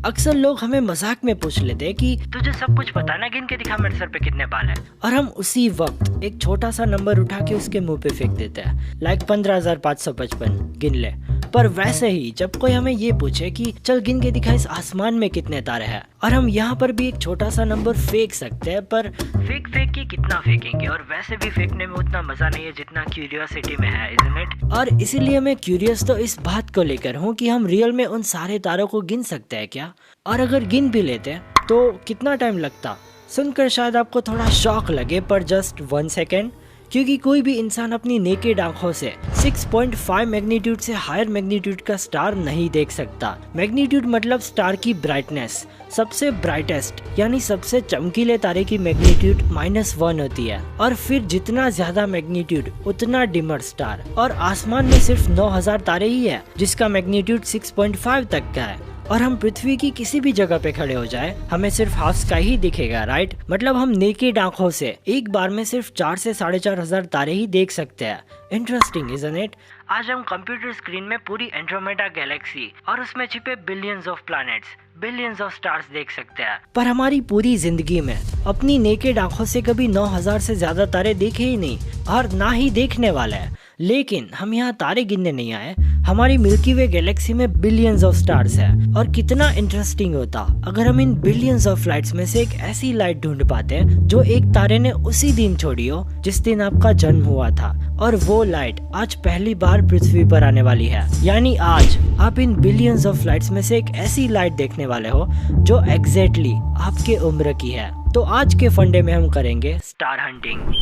अक्सर लोग हमें मजाक में पूछ लेते हैं कि तुझे सब कुछ पता ना, गिन के दिखा मेरे सर पे कितने बाल हैं। और हम उसी वक्त एक छोटा सा नंबर उठा के उसके मुंह पे फेंक देते हैं, लाइक 15,555 गिन ले। पर वैसे ही जब कोई हमें ये पूछे कि चल गिन के दिखा इस आसमान में कितने तारे हैं, और हम यहाँ पर भी एक छोटा सा नंबर फेंक सकते हैं, पर फेंक के कितना फेंकेंगे, और वैसे भी फेंकने में उतना मजा नहीं है जितना क्यूरियोसिटी में है, इज़न्ट इट? और इसीलिए मैं क्यूरियस तो इस बात को लेकर हूँ कि हम रियल में उन सारे तारों को गिन सकते हैं क्या, और अगर गिन भी लेते हैं तो कितना टाइम लगता। सुनकर शायद आपको थोड़ा शॉक लगे, पर जस्ट 1 सेकेंड, क्योंकि कोई भी इंसान अपनी नेकेड आंखों से 6.5 मैग्नीट्यूड से हायर मैग्नीट्यूड का स्टार नहीं देख सकता। मैग्नीट्यूड मतलब स्टार की ब्राइटनेस। सबसे ब्राइटेस्ट यानी सबसे चमकीले तारे की मैग्नीट्यूड -1 होती है, और फिर जितना ज्यादा मैग्नीट्यूड उतना डिमर स्टार। और आसमान में सिर्फ 9,000 तारे ही है जिसका मैग्नीट्यूड 6.5 तक का है, और हम पृथ्वी की किसी भी जगह पे खड़े हो जाए हमें सिर्फ हाफ स्काई ही दिखेगा, राइट? मतलब हम नेकेड आंखों से एक बार में सिर्फ 4 से 4,500 तारे ही देख सकते हैं। Interesting, isn't it? आज हम कंप्यूटर स्क्रीन में पूरी एंड्रोमेडा गैलेक्सी और उसमें छिपे billions of planets, billions of stars देख सकते हैं, पर हमारी पूरी जिंदगी में अपनी नेकेड आंखों से कभी 9,000 से ज्यादा तारे देखे ही नहीं, और ना ही देखने वाला है। लेकिन हम यहाँ तारे गिनने नहीं आए, हमारी मिल्की वे गैलेक्सी में बिलियंस ऑफ स्टार्स है। और कितना इंटरेस्टिंग होता अगर हम इन बिलियंस ऑफ लाइट्स में से एक ऐसी लाइट ढूंढ पाते जो एक तारे ने उसी दिन छोड़ी हो जिस दिन आपका जन्म हुआ था, और वो लाइट आज पहली बार पृथ्वी पर आने वाली है। यानी आज आप इन बिलियंस ऑफ लाइट्स में से एक ऐसी लाइट देखने वाले हो जो एग्जैक्टली आपके उम्र की है। तो आज के फंडे में हम करेंगे star hunting.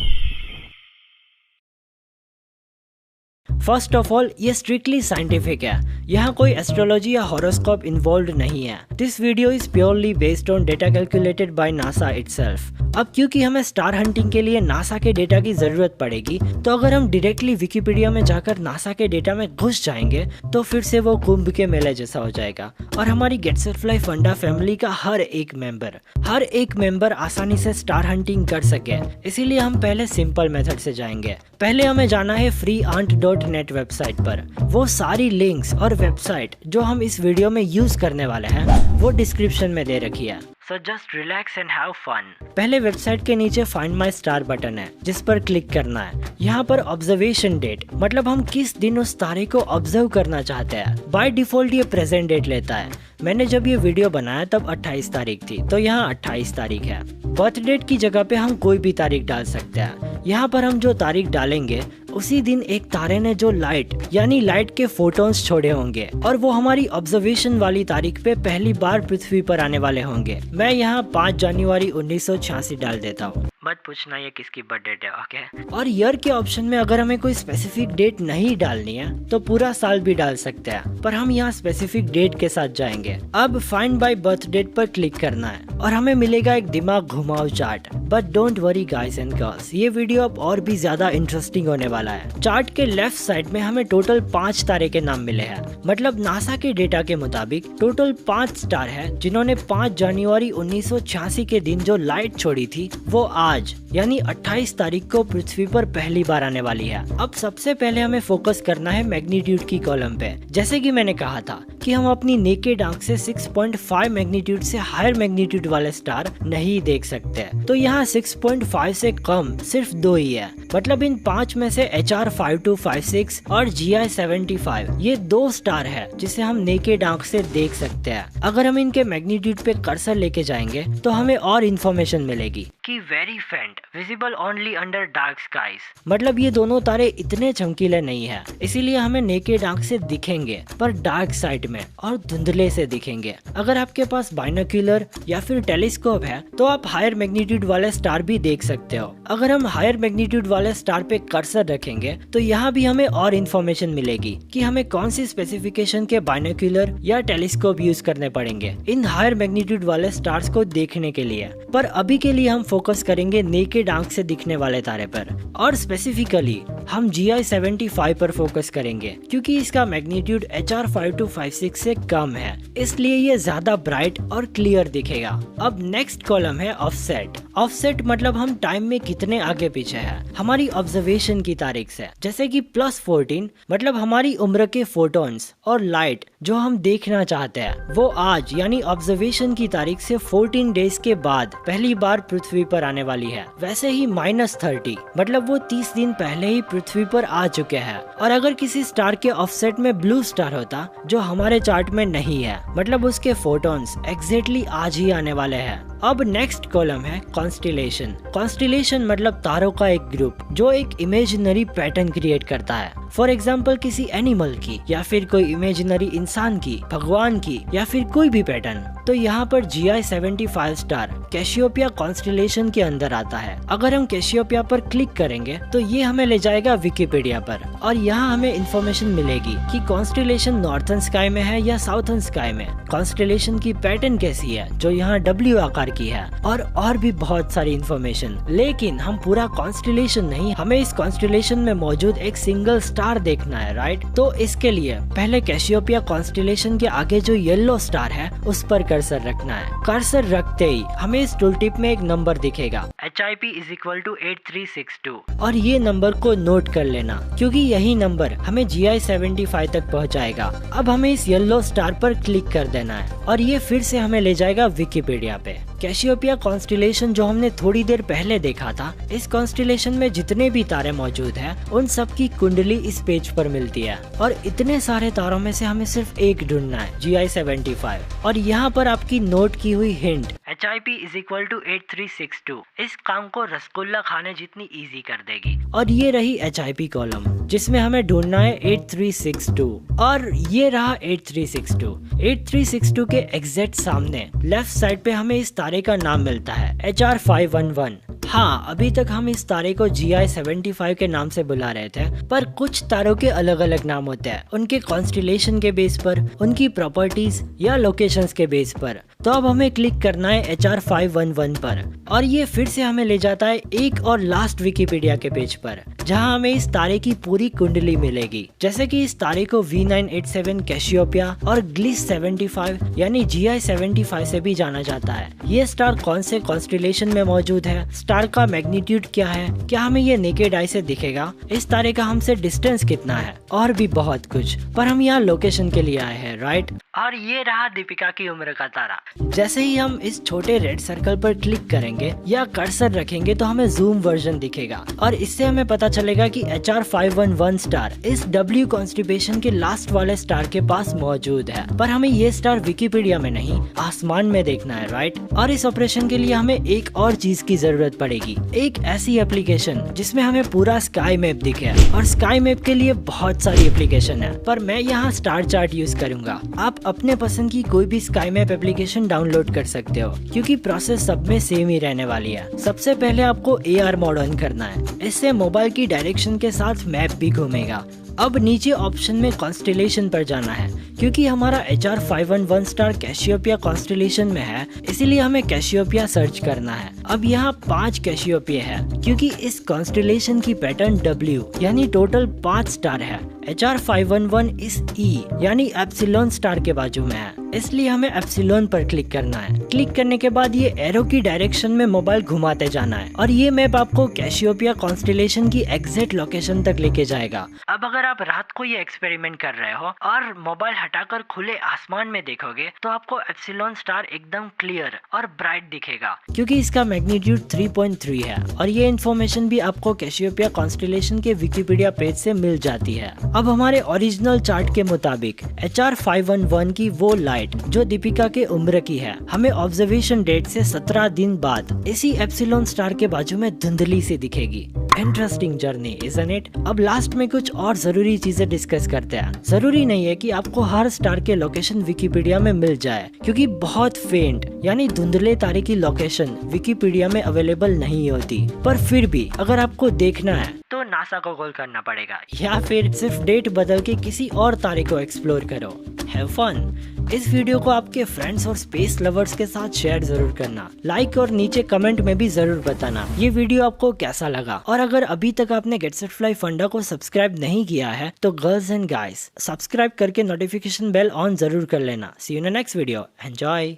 First of all, ये स्ट्रिक्टली साइंटिफिक है, यहाँ कोई एस्ट्रोलॉजी या हॉरोस्कोप इन्वॉल्व नहीं है। This video is purely based on data calculated by NASA itself. अब क्योंकि हमें स्टार हंटिंग के लिए नासा के डेटा की जरूरत पड़ेगी, तो अगर हम डायरेक्टली विकिपीडिया में जाकर नासा के डेटा में घुस जाएंगे तो फिर से वो कुंभ के मेले जैसा हो जाएगा, और हमारी गेटसेटफ्लाई फंडा फैमिली का हर एक मेंबर आसानी से स्टार हंटिंग कर सके। इसीलिए हम पहले सिंपल मेथड से जाएंगे। पहले हमें जाना है freeant.net वेबसाइट पर। वो सारी लिंक्स और वेबसाइट जो हम इस वीडियो में यूज करने वाले हैं वो डिस्क्रिप्शन में दे रखी है। So just relax and have fun। पहले वेबसाइट के नीचे फाइंड माई स्टार बटन है जिस पर क्लिक करना है। यहाँ पर ऑब्जर्वेशन डेट मतलब हम किस दिन उस तारे को ऑब्जर्व करना चाहते हैं। बाय डिफॉल्ट ये प्रेजेंट डेट लेता है। मैंने जब ये वीडियो बनाया तब 28 तारीख थी, तो यहाँ 28 तारीख है। बर्थ डेट की जगह पे हम कोई भी तारीख डाल सकते हैं। यहाँ पर हम जो तारीख डालेंगे उसी दिन एक तारे ने जो लाइट यानी लाइट के फोटोन्स छोड़े होंगे, और वो हमारी ऑब्जर्वेशन वाली तारीख पे पहली बार पृथ्वी पर आने वाले होंगे। मैं यहाँ 5 जनवरी 1986 डाल देता हूँ। मत पूछना ये किसकी बर्थ डेट है, ओके? और ईयर के ऑप्शन में अगर हमें कोई स्पेसिफिक डेट नहीं डालनी है तो पूरा साल भी डाल सकते हैं, पर हम यहाँ स्पेसिफिक डेट के साथ जाएंगे। अब फाइंड बाय बर्थ डेट पर क्लिक करना है और हमें मिलेगा एक दिमाग घुमाओ chart. But don't worry guys and girls, ये वीडियो अब और भी ज्यादा इंटरेस्टिंग होने वाला है। चार्ट के लेफ्ट साइड में हमें टोटल 5 तारे के नाम मिले हैं। मतलब नासा के डेटा के मुताबिक टोटल 5 स्टार है जिन्होंने 5 जनवरी 1986 के दिन जो लाइट छोड़ी थी वो आज यानी 28 तारीख को पृथ्वी पर पहली बार आने वाली है। अब सबसे पहले हमें फोकस करना है मैग्नीट्यूड की कॉलम पे। जैसे कि मैंने कहा था कि हम अपनी नेकेड आंख से 6.5 मैग्नीट्यूड से हायर मैग्नीट्यूड वाले स्टार नहीं देख सकते, तो यहाँ 6.5 से कम सिर्फ 2 ही है। मतलब इन 5 में से HR 5256 और GI 75 ये 2 स्टार है जिसे हम नेकेड आंख से देख सकते हैं। अगर हम इनके मैग्नीट्यूड पे कर्सर लेके जाएंगे तो हमें और इन्फॉर्मेशन मिलेगी कि very faint, visible only under dark skies. मतलब ये दोनों तारे इतने चमकीले नहीं है, इसीलिए हमें नेकेड आंख से दिखेंगे पर डार्क साइड में और धुंधले से दिखेंगे। अगर आपके पास बाइनोक्यूलर या फिर टेलीस्कोप है तो आप हायर मैग्नीट्यूड वाले स्टार भी देख सकते हो। अगर हम हायर मैग्नीट्यूड वाले स्टार पे कर्सर रखेंगे तो यहाँ भी हमें और इन्फॉर्मेशन मिलेगी कि हमें कौन सी स्पेसिफिकेशन के बाइनोक्यूलर या टेलीस्कोप यूज करने पड़ेंगे इन हायर मैग्नीट्यूड वाले स्टार्स को देखने के लिए। पर अभी के लिए हम फोकस करेंगे नेकेड आंख से दिखने वाले तारे पर, और स्पेसिफिकली हम GI-75 पर फोकस करेंगे क्योंकि इसका मैग्नीट्यूड HR 5256 से कम है, इसलिए ये ज्यादा ब्राइट और क्लियर दिखेगा। अब नेक्स्ट कॉलम है ऑफसेट। ऑफसेट मतलब हम टाइम में कितने आगे पीछे हैं हमारी ऑब्जर्वेशन की तारीख से, जैसे कि +14 मतलब हमारी उम्र के फोटॉन्स और लाइट जो हम देखना चाहते हैं वो आज यानी ऑब्जर्वेशन की तारीख से 14 डेज के बाद पहली बार पृथ्वी पर आने वाली है। वैसे ही -30 मतलब वो 30 दिन पहले ही पृथ्वी पर आ चुके हैं। और अगर किसी स्टार के ऑफसेट में ब्लू स्टार होता जो हमारे चार्ट में नहीं है, मतलब उसके फोटॉन्स एग्जैक्टली आज ही आने वाले हैं। अब नेक्स्ट कॉलम है कॉन्स्टिलेशन। कॉन्स्टिलेशन मतलब तारों का एक ग्रुप जो एक इमेजिनरी पैटर्न क्रिएट करता है। फॉर एग्जाम्पल किसी एनिमल की या फिर कोई इमेजिनरी इंसान की, भगवान की या फिर कोई भी पैटर्न। तो यहाँ पर GI-75 स्टार कैसियोपिया कॉन्स्टिलेशन के अंदर आता है। अगर हम कैसियोपिया पर क्लिक करेंगे तो ये हमें ले जाएगा विकिपीडिया पर, और यहाँ हमें इंफॉर्मेशन मिलेगी कि कॉन्स्टिलेशन नॉर्थन स्काई में है या साउथर्न स्काई में, कॉन्स्टिलेशन की पैटर्न कैसी है जो यहाँ W आकार की है, और भी बहुत सारी इंफॉर्मेशन। लेकिन हम पूरा कॉन्स्टिलेशन नहीं, हमें इस कॉन्स्टिलेशन में मौजूद एक सिंगल स्टार देखना है, राइट। तो इसके लिए पहले कैसियोपिया कॉन्स्टिलेशन के आगे जो येलो स्टार है उस पर कर्सर रखना है। कर्सर रखते ही हमें इस टूल टिप में एक नंबर दिखेगा HIP = 8362, और ये नंबर को नोट कर लेना क्योंकि यही नंबर हमें GI-75 तक पहुंचाएगा। अब हमें इस येलो स्टार पर क्लिक कर देना है और ये फिर से हमें ले जाएगा विकिपीडिया पे। कैसियोपिया कॉन्स्टिलेशन जो हमने थोड़ी देर पहले देखा था, इस कॉन्स्टिलेशन में जितने भी तारे मौजूद हैं उन सब की कुंडली इस पेज पर मिलती है, और इतने सारे तारों में से हमें सिर्फ एक ढूंढना है, GI-75। और यहाँ पर आपकी नोट की हुई हिंट HIP = 8362 इस काम को रसगुल्ला खाने जितनी इजी कर देगी। और ये रही HIP कॉलम जिसमें हमें ढूंढना है 8362, और ये रहा 8362। 8362 के एग्जैक्ट सामने लेफ्ट साइड पे हमें इस तारे का नाम मिलता है HR 511। हाँ, अभी तक हम इस तारे को GI-75 के नाम से बुला रहे थे, पर कुछ तारों के अलग अलग नाम होते हैं, उनके कॉन्स्टिलेशन के बेस पर, उनकी प्रॉपर्टीज या लोकेशंस के बेस पर। तो अब हमें क्लिक करना है HR 511 पर, और ये फिर से हमें ले जाता है एक और लास्ट विकिपीडिया के पेज पर, जहां हमें इस तारे की पूरी कुंडली मिलेगी। जैसे कि इस तारे को V987 कैसियोपिया और ग्लिस 75 यानी GI-75 से भी जाना जाता है। ये स्टार कौन से कॉन्स्टिलेशन में मौजूद है, स्टार का मैग्नीट्यूड क्या है, क्या हमें ये नेकेड आई से दिखेगा, इस तारे का हमसे डिस्टेंस कितना है, और भी बहुत कुछ। पर हम यहाँ लोकेशन के लिए आए हैं, राइट। और ये रहा दीपिका की उम्र का तारा। जैसे ही हम इस छोटे रेड सर्कल पर क्लिक करेंगे या कर्सर रखेंगे तो हमें जूम वर्जन दिखेगा, और इससे हमें पता चलेगा कि HR 511 स्टार इस W कॉन्स्टिलेशन के लास्ट वाले स्टार के पास मौजूद है। पर हमें ये स्टार विकिपीडिया में नहीं, आसमान में देखना है, राइट। और इस ऑपरेशन के लिए हमें एक और चीज की जरूरत पड़ेगी, एक ऐसी एप्लीकेशन जिसमें हमें पूरा स्काई मैप दिखे। और स्काई मैप के लिए बहुत सारी एप्लीकेशन है, पर मैं यहाँ स्टार चार्ट यूज करूंगा। आप अपने पसंद की कोई भी स्काई मैप एप्लीकेशन डाउनलोड कर सकते हो, क्योंकि प्रोसेस सब में सेम ही रहने वाली है। सबसे पहले आपको AR मोड ऑन करना है, इससे मोबाइल की डायरेक्शन के साथ मैप भी घूमेगा। अब नीचे ऑप्शन में कॉन्स्टिलेशन पर जाना है, क्योंकि हमारा HR 511 स्टार कैसियोपिया कॉन्स्टिलेशन में है, इसीलिए हमें कैसियोपिया सर्च करना है। अब यहाँ 5 कैसियोपिया है, क्योंकि इस कॉन्स्टिलेशन की पैटर्न W यानी टोटल 5 स्टार है। HR 511 इस E यानी एप्सिलॉन स्टार के बाजू में है, इसलिए हमें एप्सिलॉन पर क्लिक करना है। क्लिक करने के बाद ये एरो की डायरेक्शन में मोबाइल घुमाते जाना है, और ये मैप आपको कैसियोपिया कॉन्स्टिलेशन की एग्जैक्ट लोकेशन तक लेके जाएगा। अब अगर आप रात को ये एक्सपेरिमेंट कर रहे हो और मोबाइल हटाकर खुले आसमान में देखोगे तो आपको एप्सिलॉन स्टार एकदम क्लियर और ब्राइट दिखेगा, क्योंकि इसका मैग्नीट्यूड 3.3 है। और ये इन्फॉर्मेशन भी आपको कैसियोपिया कॉन्स्टिलेशन के विकिपीडिया पेज से मिल जाती है। अब हमारे ओरिजिनल चार्ट के मुताबिक HR 511 की वो लाइट जो दीपिका के उम्र की है, हमें ऑब्जर्वेशन डेट से 17 दिन बाद इसी एप्सिलॉन स्टार के बाजू में धुंधली सी दिखेगी। Interesting journey, isn't it? अब लास्ट में कुछ और जरूरी चीजें डिस्कस करते हैं। जरूरी नहीं है कि आपको हर स्टार के लोकेशन विकिपीडिया में मिल जाए, क्योंकि बहुत फेंट यानी धुंधले तारे की लोकेशन विकिपीडिया में अवेलेबल नहीं होती। पर फिर भी अगर आपको देखना है तो नासा को कॉल करना पड़ेगा, या फिर सिर्फ डेट बदल के किसी और तारे को एक्सप्लोर करो। Have fun. इस वीडियो को आपके फ्रेंड्स और स्पेस लवर्स के साथ शेयर जरूर करना, लाइक और नीचे कमेंट में भी जरूर बताना ये वीडियो आपको कैसा लगा। और अगर अभी तक आपने गेट सेट फ्लाई फंडा को सब्सक्राइब नहीं किया है तो गर्ल्स एंड गाइस सब्सक्राइब करके नोटिफिकेशन बेल ऑन जरूर कर लेना। See you in the next video, enjoy.